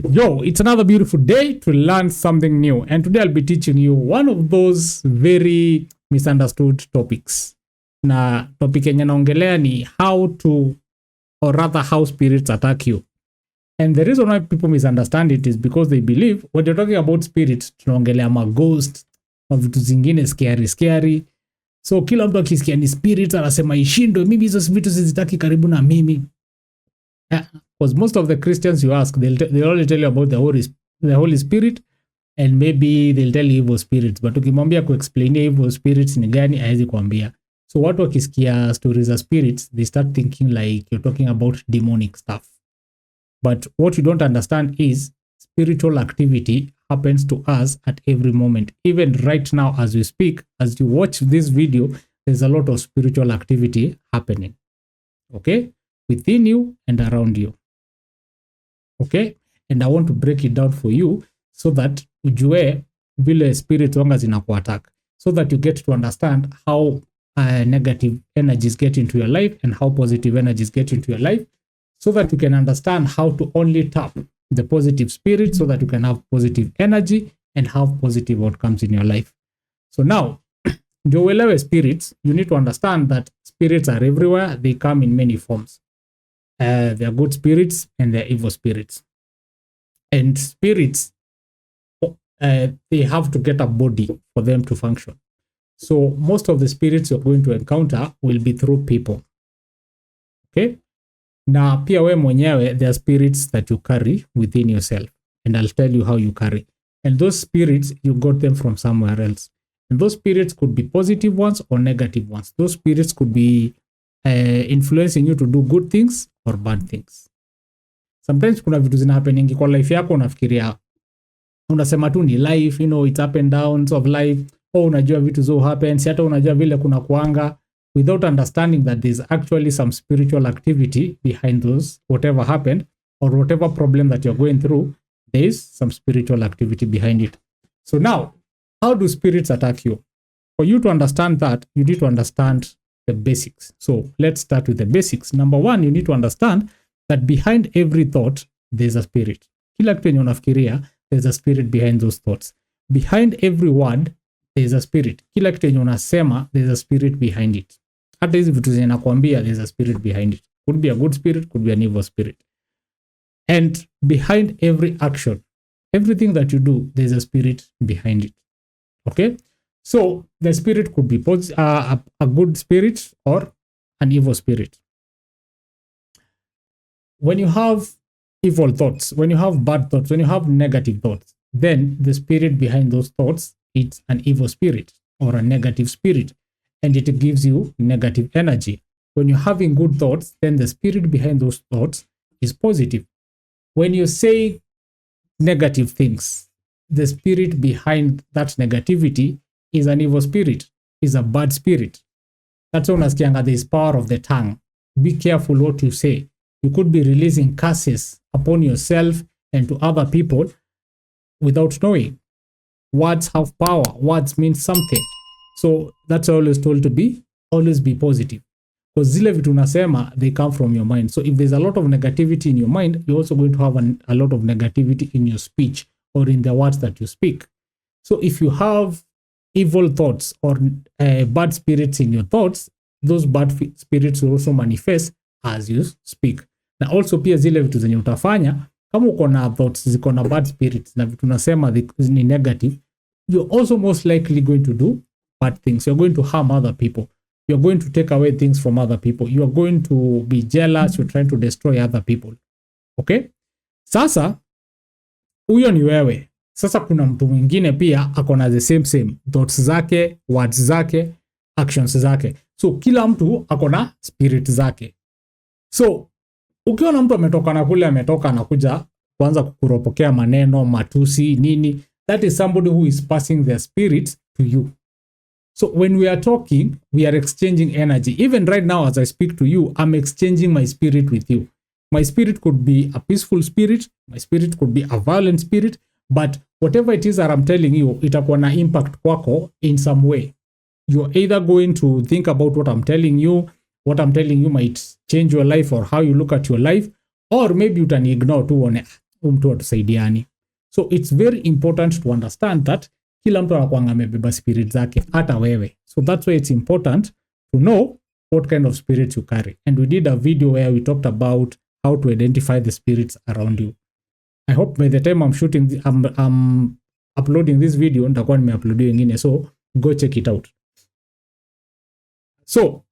Yo, it's another beautiful day to learn something new. And today I'll be teaching you one of those very misunderstood topics. Na topic yenye naongelea ni how to, or rather how spirits attack you. And the reason why people misunderstand it is because they believe when you're talking about spirits, tunaongelea ma ghost, ma vitu zingine scary. So kila mtu akisikia ni spirits anasema ishindwe, mimi hizo vitu sizitaki karibu na mimi. Because most of the Christians you ask, they'll only tell you about the Holy Spirit, and maybe they'll tell you evil spirits. But ukimwambia kuexplain evil spirits ni gani, haezi kuambia. So watu wakisikia stories of spirits, they start thinking like you're talking about demonic stuff. But what you don't understand is spiritual activity happens to us at every moment. Even right now as we speak, as you watch this video, there's a lot of spiritual activity happening. Okay? Within you and around you. Okay? And I want to break it down for you so that ujue vile spirits wanga zinakuattack, so that you get to understand how negative energies get into your life and how positive energies get into your life, so that you can understand how to only tap the positive spirit so that you can have positive energy and have positive outcomes in your life. So now, ndio uelewe spirits, you need to understand that spirits are everywhere. They come in many forms. They are good spirits and they are evil spirits. And spirits, they have to get a body for them to function. So most of the spirits you're going to encounter will be through people. Okay? Na pia we mwenyewe, there are spirits that you carry within yourself. And I'll tell you how you carry. And those spirits, you got them from somewhere else. And those spirits could be positive ones or negative ones. Those spirits could be influencing you to do good things or bad things. Sometimes kuna vitu zina happening kwa life yako, unafikiria unasema tu ni life, you know, it's up and downs of life. Unajua vitu zo happens, hata unajua vile kuna kuanga, without understanding that there's actually some spiritual activity behind those, whatever happened or whatever problem that you're going through, there's some spiritual activity behind it. So now, how do spirits attack you? For you to understand that, you need to understand the basics. So let's start with the basics. Number one, you need to understand that behind every thought, there's a spirit. Kila kitu yenye unafikiria, there's a spirit behind those thoughts. Behind every word, there's a spirit. Kila kitu yenye unasema, there's a spirit behind it. Hata hizi vitu zenye nakwambia, there's a spirit behind it. Could be a good spirit, could be an evil spirit. And behind every action, everything that you do, there's a spirit behind it. Okay? So the spirit could be a good spirit or an evil spirit. When you have evil thoughts, when you have bad thoughts, when you have negative thoughts, then the spirit behind those thoughts, it's an evil spirit or a negative spirit, and it gives you negative energy. When you're having good thoughts, then the spirit behind those thoughts is positive. When you say negative things, the spirit behind that negativity is an evil spirit, is a bad spirit. That's why unasikianga there is power of the tongue. Be careful what you say. You could be releasing curses upon yourself and to other people without knowing. Words have power. Words mean something. So that's always told to be, always be positive. Because zile vitu unasema, they come from your mind. So if there's a lot of negativity in your mind, you're also going to have a lot of negativity in your speech or in the words that you speak. So if you have evil thoughts or bad spirits in your thoughts, those bad spirits will also manifest as you speak. Na also pia zile vitu zenye utafanya, kama uko na thoughts ziko na bad spirits na vitu unasema ni negative, you're also most likely going to do bad things. You're going to harm other people. You're going to take away things from other people. You're going to be jealous. You're trying to destroy other people. Okay? Sasa, huyo ni wewe. Sasa kuna mtu mwingine pia akona the same thoughts zake, words zake, actions zake. So kila mtu akona spirit zake. So ukiona mtu ametoka na kule, ametoka na kuja kuanza kukuropokea maneno, matusi, nini, that is somebody who is passing their spirits to you. So when we are talking, we are exchanging energy. Even right now as I speak to you, I'm exchanging my spirit with you. My spirit could be a peaceful spirit. My spirit could be a violent spirit. But whatever it is that I'm telling you, itakuwa na impact kwako in some way. You're either going to think about what I'm telling you. What I'm telling you might change your life or how you look at your life. Or maybe you can ignore to one. mtu atusaidiani. So it's very important to understand that kila mtu anakuanga amebeba spirit zake, hata wewe. So that's why it's important to know what kind of spirits you carry. And we did a video where we talked about how to identify the spirits around you. I hope by the time I'm uploading this video, nitakuwa nimeupload nyingine, so go check it out. So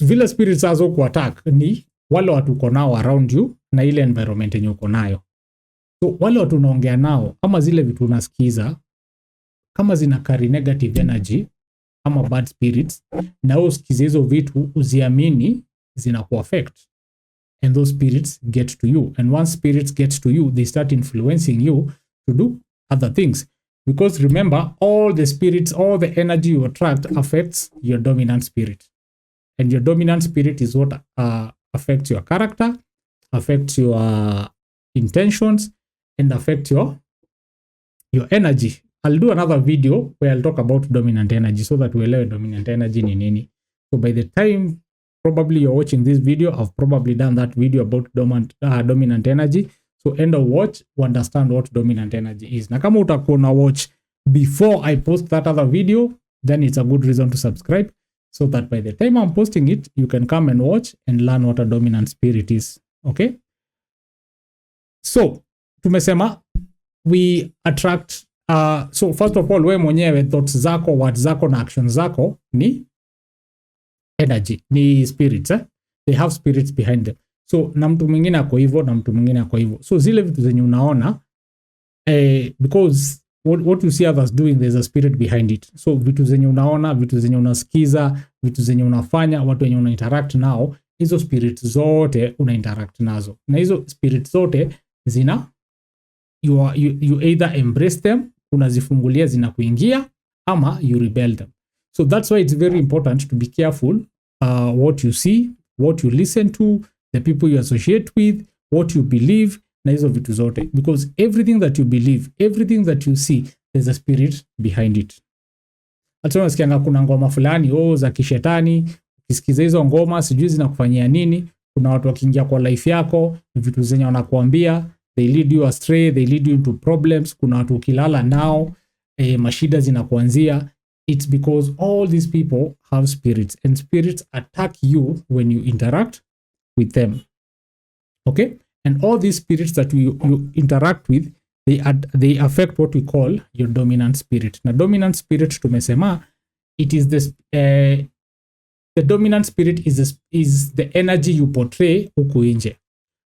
vile spirits azo ku attack ni wale watu uko nao around you na ile environment yenye uko nayo. So wale watu unaongea nao ama zile vitu unasikiza kama zina carry negative energy ama bad spirits, na usikize hizo vitu uziamini zina ku-affect, and those spirits get to you. And once spirits get to you, they start influencing you to do other things. Because remember, all the spirits, all the energy you attract affects your dominant spirit. And your dominant spirit is what affects your character, affects your intentions, and affects your energy. I'll do another video where I'll talk about dominant energy so that we learn dominant energy ni nini. So by the time probably you're watching this video, I've probably done that video about dominant energy. So end of watch to understand what dominant energy is. Na kama utakuwa watch before I post that other video, then it's a good reason to subscribe so that by the time I'm posting it, you can come and watch and learn what a dominant spirit is. Okay? So, tumesema we attract so first of all, we mwenyewe thoughts zako, words zako na actions zako ni energy, ni spirits, they have spirits behind them. So na mtu mwingine ako hivyo na mtu mwingine ako hivyo. So zile vitu zenye unaona because what you see others doing, there's a spirit behind it. So vitu zenye unaona, vitu zenye unasikiza, vitu zenye unafanya, watu wenye una interact nao, hizo spirits zote una interact nazo. Na hizo spirits zote zina you either embrace them, unazifungulia zinakuingia, ama you rebel them. So that's why it's very important to be careful what you see, what you listen to, the people you associate with, what you believe, na hizo vitu zote. Because everything that you believe, everything that you see, there's a spirit behind it. Hata unasikianga kuna ngoma fulani za kishetani, ukisikiza hizo ngoma sijui zinakufanyia nini. Kuna watu wakiingia kwa life yako, vitu zenye wanakuambia, they lead you astray, they lead you into problems. Kuna watu ukilala nao, mashida zinakuanzia. It's because all these people have spirits, and spirits attack you when you interact with them. Okay? And all these spirits that you interact with, they affect what we call your dominant spirit. Na dominant spirit tumesema, it is the dominant spirit is the energy you portray huku nje.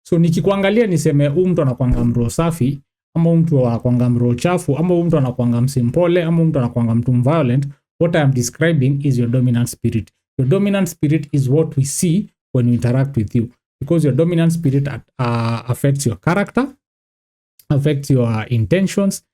So nikikuangalia niseme mtu anakuanga mroho safi, ama mtu anakuanga mroho chafu, ama mtu anakuanga msimpole, ama mtu anakuanga mtu violent, what I am describing is your dominant spirit. Your dominant spirit is what we see when we interact with you. Because your dominant spirit affects your character, affects your intentions,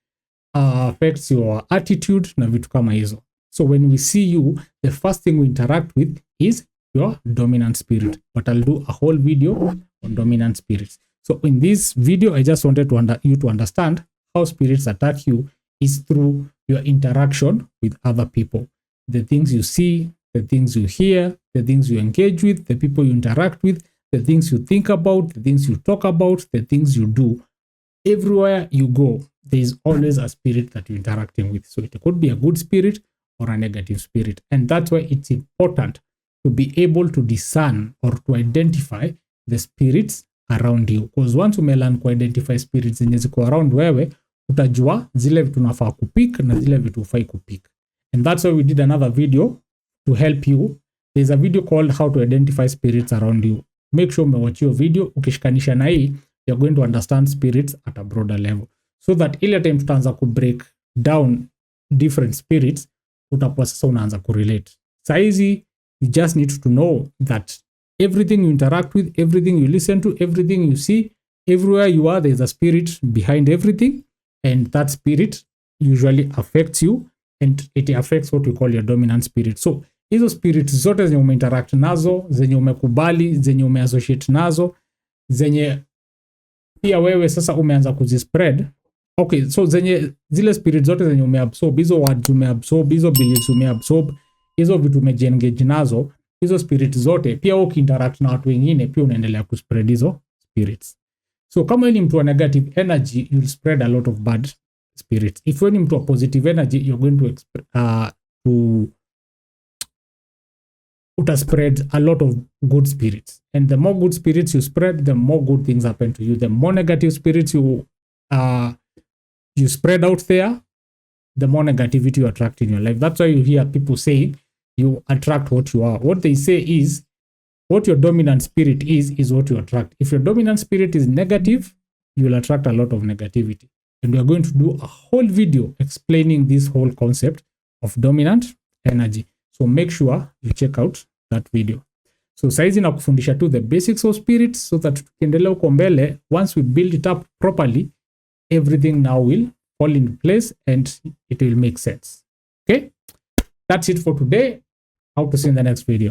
affects your attitude, na vitu kama hizo. So when we see you, the first thing we interact with is your dominant spirit. But I'll do a whole video on dominant spirits. So in this video, I just wanted you to understand how spirits attack you is through your interaction with other people. The things you see, the things you hear, the things you engage with, the people you interact with, the things you think about, the things you talk about, the things you do. Everywhere you go, there is always a spirit that you're interacting with. So it could be a good spirit or a negative spirit. And that's why it's important to be able to discern or to identify the spirits around you. Because once you learn to identify spirits zenye ziko around wewe, utajua zile vitu unafaa kupick na zile vitu hufai kupick. And that's why we did another video to help you. There's a video called How to Identify Spirits Around You. Make sure umewatch your video. Ukishikanisha na hii, you're going to understand spirits at a broader level. So that ile time tutaanza ku break down different spirits, utakuwa sasa unaanza kurelate. Saizi, you just need to know that everything you interact with, everything you listen to, everything you see, everywhere you are, there's a spirit behind everything. And that spirit usually affects you, and it affects what we call your dominant spirit. So, hizo spirits zote zenye umeinteract nazo, zenye umekubali, zenye umeassociate nazo, zenye pia wewe sasa umeanza kuzispread. Okay, so zile spirits zote zenye umeabsorb, hizo words umeabsorb, hizo beliefs umeabsorb, hizo vitu umeengage nazo, hizo spirits zote pia ukiinteract na watu wengine pia unaendelea kuspread hizo spirits. So kama wewe ni mtu wa negative energy, you'll spread a lot of bad spirits. If wewe ni mtu wa positive energy, you're going to spread a lot of good spirits. And the more good spirits you spread, the more good things happen to you. The more negative spirits you spread out there, the more negativity you attract in your life. That's why you hear people say you attract what you are. What they say is what your dominant spirit is what you attract. If your dominant spirit is negative, you will attract a lot of negativity. And we are going to do a whole video explaining this whole concept of dominant energy. So make sure you check out that video. So saizi na kufundisha tu the basics of spirits so that tukiendelea huko mbele, once we build it up properly, everything now will fall into place and it will make sense. Okay? That's it for today. Hope to see you in the next video.